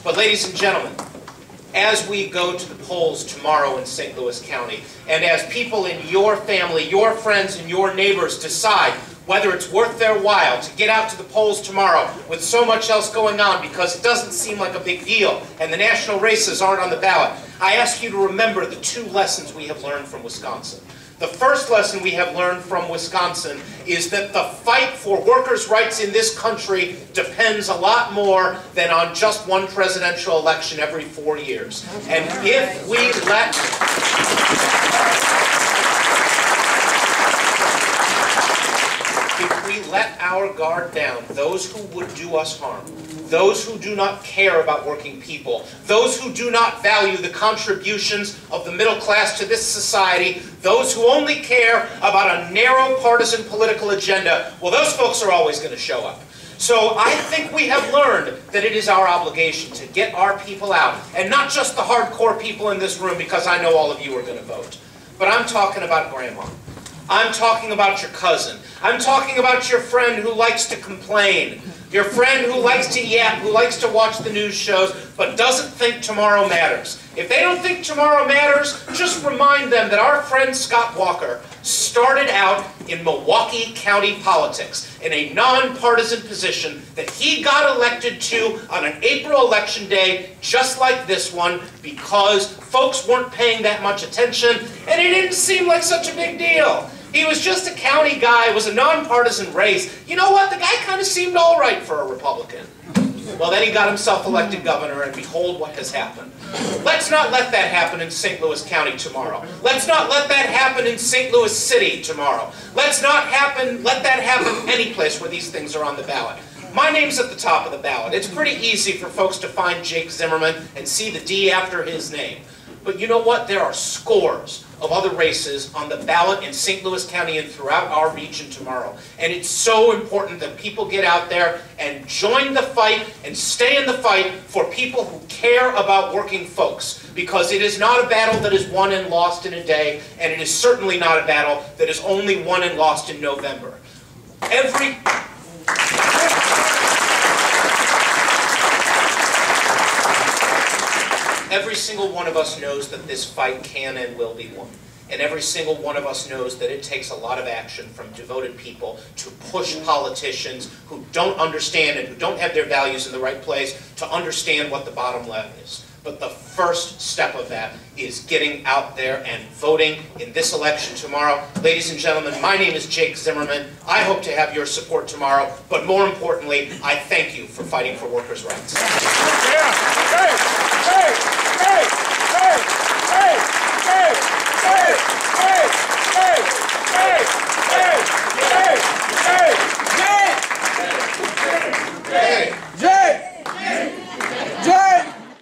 But ladies and gentlemen, as we go to the polls tomorrow in St. Louis County, and as people in your family, your friends, and your neighbors decide whether it's worth their while to get out to the polls tomorrow with so much else going on because it doesn't seem like a big deal and the national races aren't on the ballot, I ask you to remember the two lessons we have learned from Wisconsin. The first lesson we have learned from Wisconsin is that the fight for workers' rights in this country depends a lot more than on just one presidential election every 4 years. And if we let our guard down, those who would do us harm, those who do not care about working people, those who do not value the contributions of the middle class to this society, those who only care about a narrow partisan political agenda, well, those folks are always going to show up. So I think we have learned that it is our obligation to get our people out, and not just the hardcore people in this room, because I know all of you are going to vote. But I'm talking about grandma. I'm talking about your cousin. I'm talking about your friend who likes to complain. Your friend who likes to yap, who likes to watch the news shows, but doesn't think tomorrow matters. If they don't think tomorrow matters, just remind them that our friend Scott Walker started out in Milwaukee County politics in a nonpartisan position that he got elected to on an April election day just like this one because folks weren't paying that much attention and it didn't seem like such a big deal. He was just a county guy. It was a nonpartisan race. You know what? The guy kind of seemed all right for a Republican. Well, then he got himself elected governor, and behold what has happened. Let's not let that happen in St. Louis County tomorrow. Let's not let that happen in St. Louis City tomorrow. Let's not let that happen any place where these things are on the ballot. My name's at the top of the ballot. It's pretty easy for folks to find Jake Zimmerman and see the D after his name. But you know what? There are scores of other races on the ballot in St. Louis County and throughout our region tomorrow. And it's so important that people get out there and join the fight and stay in the fight for people who care about working folks. Because it is not a battle that is won and lost in a day, and it is certainly not a battle that is only won and lost in November. Every single one of us knows that this fight can and will be won. And every single one of us knows that it takes a lot of action from devoted people to push politicians who don't understand and who don't have their values in the right place to understand what the bottom line is. But the first step of that is getting out there and voting in this election tomorrow. Ladies and gentlemen, my name is Jake Zimmerman. I hope to have your support tomorrow. But more importantly, I thank you for fighting for workers' rights.